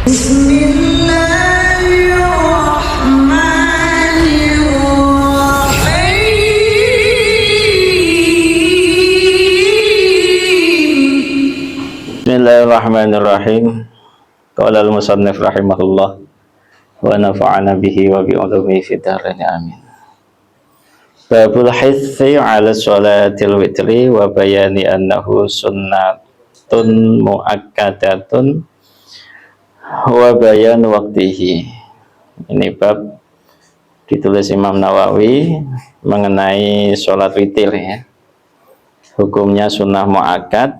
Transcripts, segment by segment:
Bismillahirrahmanirrahim. Qala al-musannif rahimahullah wa nafa'ana bihi wa bi'ulumihi fid dharain amin. Babul hissi 'ala sholatil witri wa bayani annahu sunnatun muakkadatun wa bayan waqtihi. Ini bab ditulis Imam Nawawi mengenai sholat witir ya. Hukumnya sunnah muakkad.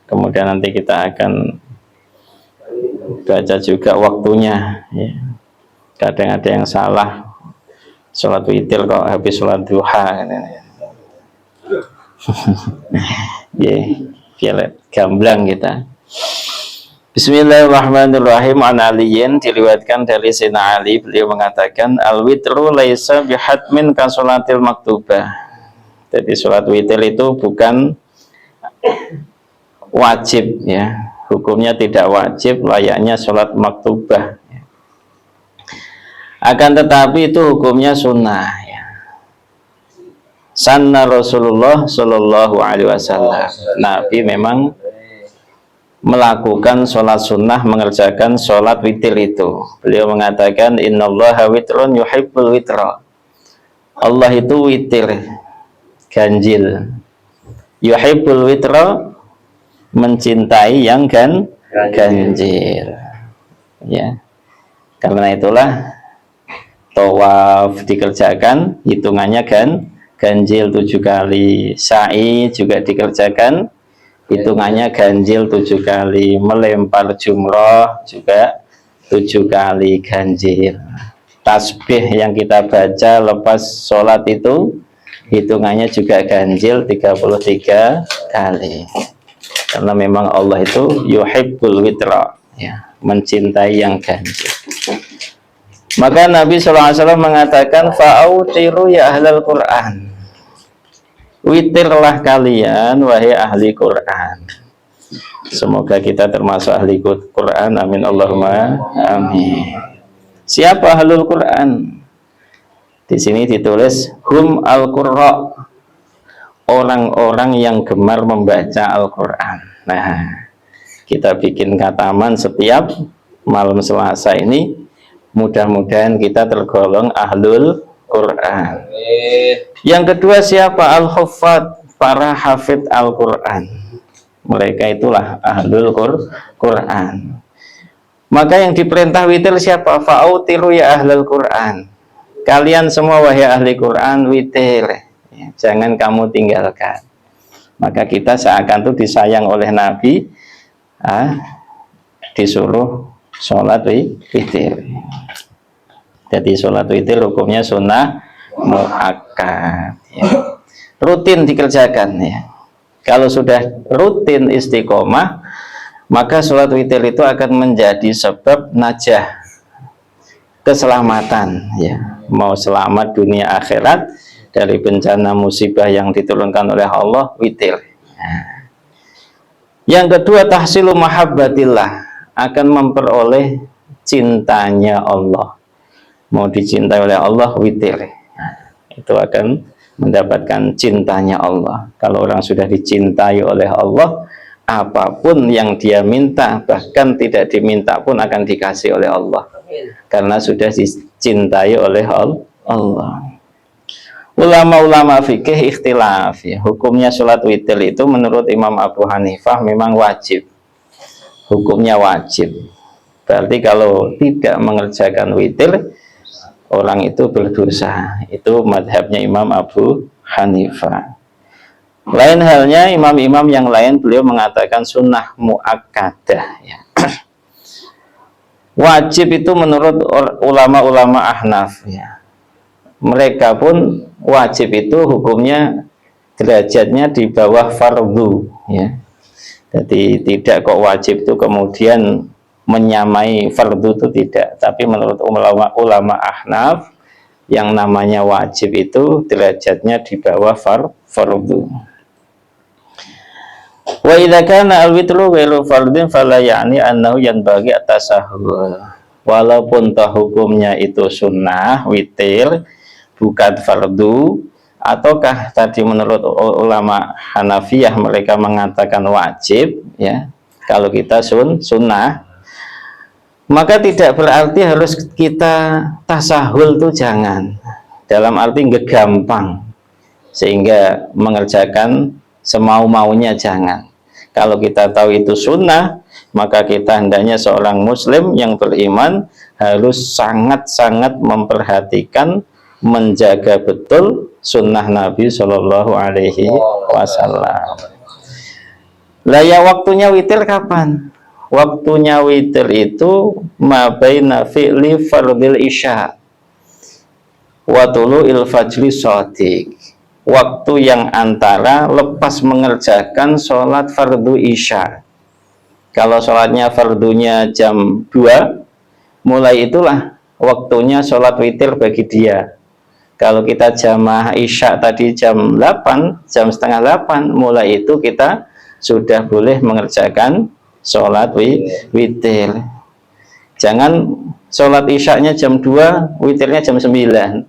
Kemudian nanti kita akan baca juga waktunya ya. Kadang ada yang salah sholat witir kok habis sholat duha ya, violet gamblang kita. Bismillahirrahmanirrahim. An Aliyin, diriwayatkan dari Sayyidina Ali, beliau mengatakan al-witru laisa bihatmin ka sholatil maktubah. Jadi sholat witir itu bukan wajib ya, hukumnya tidak wajib layaknya sholat maktubah ya. Akan tetapi itu hukumnya sunnah ya. Sanna Rasulullah Shallallahu Alaihi Wasallam, Nabi memang melakukan sholat sunnah, mengerjakan sholat witir itu. Beliau mengatakan innallaha witrun yuhibbul witra. Allah itu witir, ganjil. Yuhibbul witra, mencintai yang ganjil ya. Karena itulah tawaf dikerjakan hitungannya ganjil 7 kali, sa'i juga dikerjakan hitungannya ganjil 7 kali, melempar jumroh juga 7 kali ganjil. Tasbih yang kita baca lepas sholat itu hitungannya juga ganjil 33 kali. Karena memang Allah itu yuhibbul witra ya, mencintai yang ganjil. Maka Nabi SAW mengatakan fa'autiru ya ahlal Quran, witirlah kalian wahai ahli Quran. Semoga kita termasuk ahli Quran, amin Allahumma amin. Siapa ahlul Quran? Di sini ditulis hum al-qurra, orang-orang yang gemar membaca Al-Quran. Nah, kita bikin kataman setiap malam Selasa ini, mudah-mudahan kita tergolong ahlul Quran. Yang kedua siapa? Al-Huffaz, para hafid Al-Quran. Mereka itulah ahlul Quran. Maka yang diperintah witir siapa? Fa'autiru ya ahlul Quran, kalian semua wahai ahli Quran witir ya, jangan kamu tinggalkan. Maka kita seakan itu disayang oleh Nabi, disuruh sholat witir. Jadi sholat witir hukumnya sunnah muakkad ya. Rutin dikerjakan ya. Kalau sudah rutin istiqomah, maka sholat witir itu akan menjadi sebab najah, keselamatan ya. Mau selamat dunia akhirat dari bencana musibah yang diturunkan oleh Allah, witir. Nah. Yang kedua tahsilu mahabbatillah, akan memperoleh cintanya Allah. Mau dicintai oleh Allah, witir. Nah, itu akan mendapatkan cintanya Allah. Kalau orang sudah dicintai oleh Allah, apapun yang dia minta, bahkan tidak diminta pun akan dikasih oleh Allah. Karena sudah dicintai oleh Allah. Ulama-ulama fikih ikhtilaf ya. Hukumnya sholat witir itu menurut Imam Abu Hanifah memang wajib. Hukumnya wajib. Berarti kalau tidak mengerjakan witir, orang itu berdosa. Itu madhabnya Imam Abu Hanifah. Lain halnya imam-imam yang lain, beliau mengatakan sunnah muakkadah ya. Wajib itu menurut ulama-ulama Ahnaf ya. Mereka pun wajib itu hukumnya derajatnya di bawah fardu ya. Jadi tidak kok wajib itu kemudian menyamai fardu, itu tidak. Tapi menurut ulama Ahnaf, yang namanya wajib itu derajatnya di bawah fardu. Wa idza kana al-witru ghairu fardin fala ya'ni annahu yanbaghi at-tasahhul. Walaupun toh hukumnya itu sunnah, witir bukan fardu, ataukah tadi menurut ulama Hanafiyah mereka mengatakan wajib, ya, kalau kita sunnah, maka tidak berarti harus kita tasahul tuh jangan, dalam arti gegampang sehingga mengerjakan semau-maunya, jangan. Kalau kita tahu itu sunnah, maka kita hendaknya seorang muslim yang beriman harus sangat-sangat memperhatikan, menjaga betul sunnah Nabi Shallallahu Alaihi Wasallam. Lah ya, waktunya witir kapan? Waktunya witir itu ma baina fi'li fardil isya wa tulu'il fajri shadiq. Waktu yang antara lepas mengerjakan sholat fardu isya. Kalau sholatnya fardunya jam 2, mulai itulah waktunya sholat witir bagi dia. Kalau kita jamaah isya tadi jam 8, jam setengah 8, mulai itu kita sudah boleh mengerjakan sholat witir. Jangan sholat isyanya jam 2, witirnya jam 9.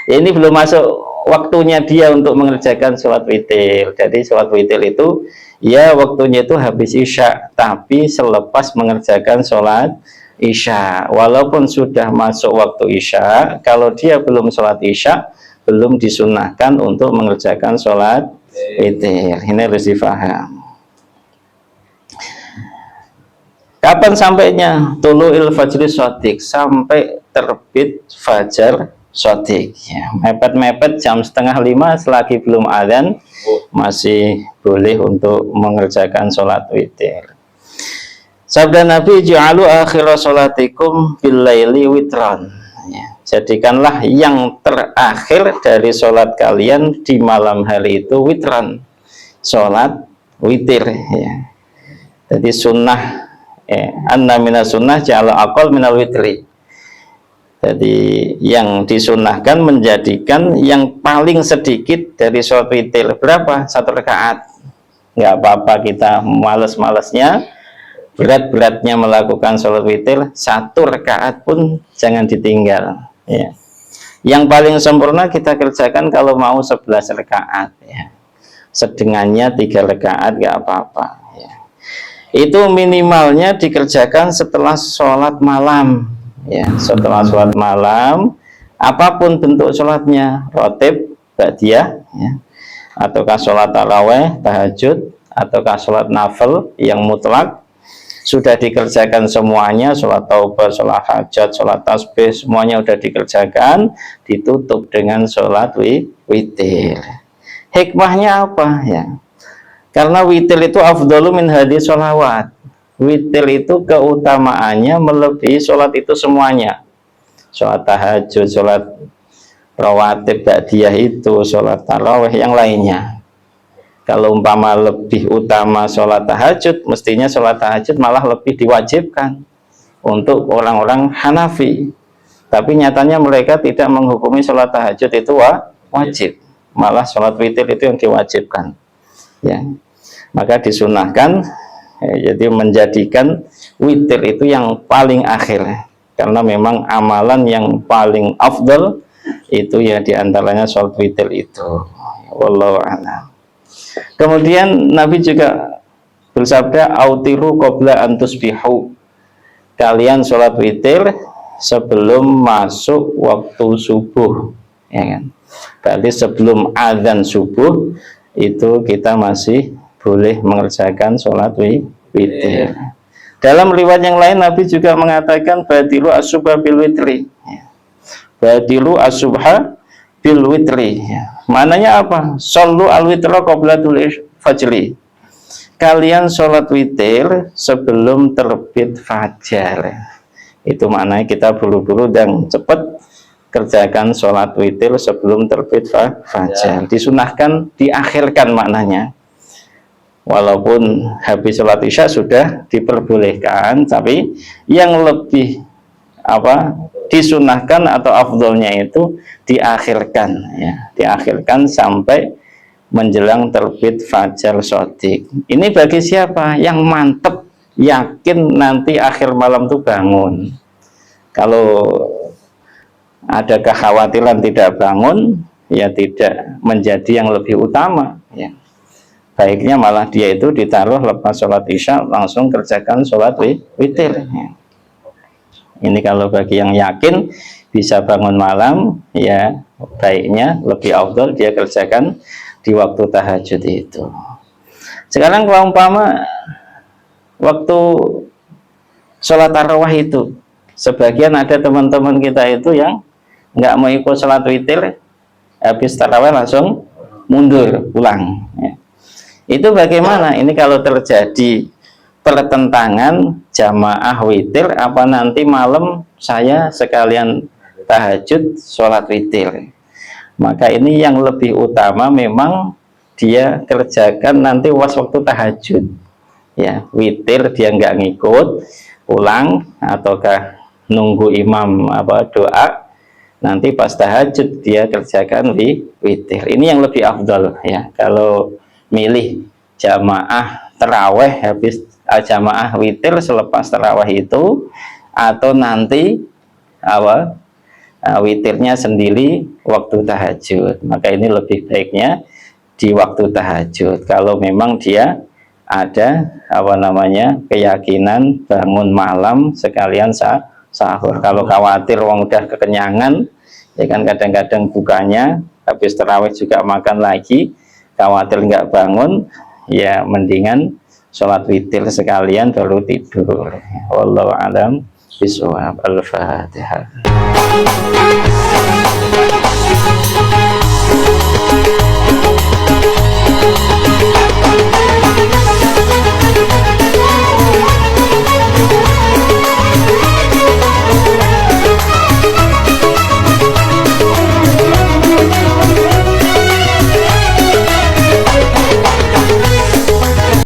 Ini belum masuk waktunya dia untuk mengerjakan sholat witir. Jadi sholat witir itu ya waktunya itu habis isya, tapi selepas mengerjakan sholat isya. Walaupun sudah masuk waktu isya, kalau dia belum sholat isya, belum disunahkan untuk mengerjakan sholat witir. Ini harus difaham. Kapan sampainya? Tulu'il fajri shadiq, sampai terbit fajar shadiq, ya. Mepet-mepet jam setengah 5 selagi belum adzan masih boleh untuk mengerjakan sholat witir. Sabda Nabi, ja'alu akhira sholatikum bil laili witran, ya. Jadikanlah yang terakhir dari sholat kalian di malam hari itu witran, sholat witir, ya. Jadi sunnah, anna minas sunnah ja'ala aqal minal witri. Jadi yang disunnahkan menjadikan yang paling sedikit dari sholat witir berapa? 1 rakaat. Nggak apa-apa kita males-malesnya, berat-beratnya melakukan sholat witir, 1 rakaat pun jangan ditinggal, ya. Yang paling sempurna kita kerjakan kalau mau 11 rakaat, ya. Sedengannya 3 rakaat nggak apa-apa, ya. Itu minimalnya dikerjakan setelah sholat malam, ya. Setelah sholat malam, apapun bentuk sholatnya, rotib, ba'diyah, ya, ataukah sholat taraweh, tahajud, ataukah sholat nafil yang mutlak, sudah dikerjakan semuanya. Sholat taubah, sholat hajat, sholat tasbih, semuanya sudah dikerjakan, ditutup dengan sholat witir. Hikmahnya apa, ya? Karena witir itu afdalu min hadis sholawat. Witir itu keutamaannya melebihi sholat itu semuanya. Sholat tahajud, sholat rawatib, ba'diyah itu, sholat tarawih, yang lainnya. Kalau umpama lebih utama sholat tahajud, mestinya sholat tahajud malah lebih diwajibkan untuk orang-orang Hanafi. Tapi nyatanya mereka tidak menghukumi sholat tahajud itu wajib. Malah sholat witir itu yang diwajibkan, ya. Maka disunahkan, ya, jadi menjadikan witir itu yang paling akhir, karena memang amalan yang paling afdal itu ya diantaranya sholat witir itu. Wallahu a'lam. Kemudian Nabi juga bersabda, autiru qabla antusbihu, kalian sholat witir sebelum masuk waktu subuh, ya kan? Berarti sebelum adzan subuh itu kita masih boleh mengerjakan sholat witir. Dalam riwayat yang lain Nabi juga mengatakan badilu as-subha bil witri, badilu as-subha bil witri. Mananya apa? Shollu al-witra qablatul fajri, kalian sholat witir sebelum terbit fajar. Itu maknanya kita buru-buru dan cepat kerjakan sholat witir sebelum terbit fajar. Disunahkan diakhirkan maknanya. Walaupun habis sholat isya sudah diperbolehkan, tapi yang lebih disunahkan atau afdolnya itu diakhirkan, ya, diakhirkan sampai menjelang terbit fajar shodiq. Ini bagi siapa yang mantep yakin nanti akhir malam itu bangun. Kalau ada kekhawatiran tidak bangun, ya tidak menjadi yang lebih utama, ya. Baiknya malah dia itu ditaruh lepas sholat isya langsung kerjakan sholat witir, ya. Ini kalau bagi yang yakin bisa bangun malam, ya baiknya lebih afdal dia kerjakan di waktu tahajud itu. Sekarang kalau umpama waktu sholat tarawih itu, sebagian ada teman-teman kita itu yang nggak mau ikut sholat witir, habis tarawih langsung mundur pulang, ya. Itu bagaimana? Ini kalau terjadi pertentangan jamaah witir, apa nanti malam saya sekalian tahajud sholat witir, maka ini yang lebih utama memang dia kerjakan nanti waktu tahajud, ya. Witir dia nggak ngikut pulang ataukah nunggu imam doa, nanti pas tahajud dia kerjakan witir. Ini yang lebih afdal, ya. Kalau milih jamaah terawih habis jamaah witir selepas terawih itu, atau nanti witirnya sendiri waktu tahajud, maka ini lebih baiknya di waktu tahajud kalau memang dia ada keyakinan bangun malam sekalian sahur. Kalau khawatir wong udah kekenyangan, ya kan, kadang-kadang bukanya habis terawih juga makan lagi, khawatir nggak bangun, ya mendingan sholat witir sekalian baru tidur. Wallahu a'lam bishawab. Al-Fatihah.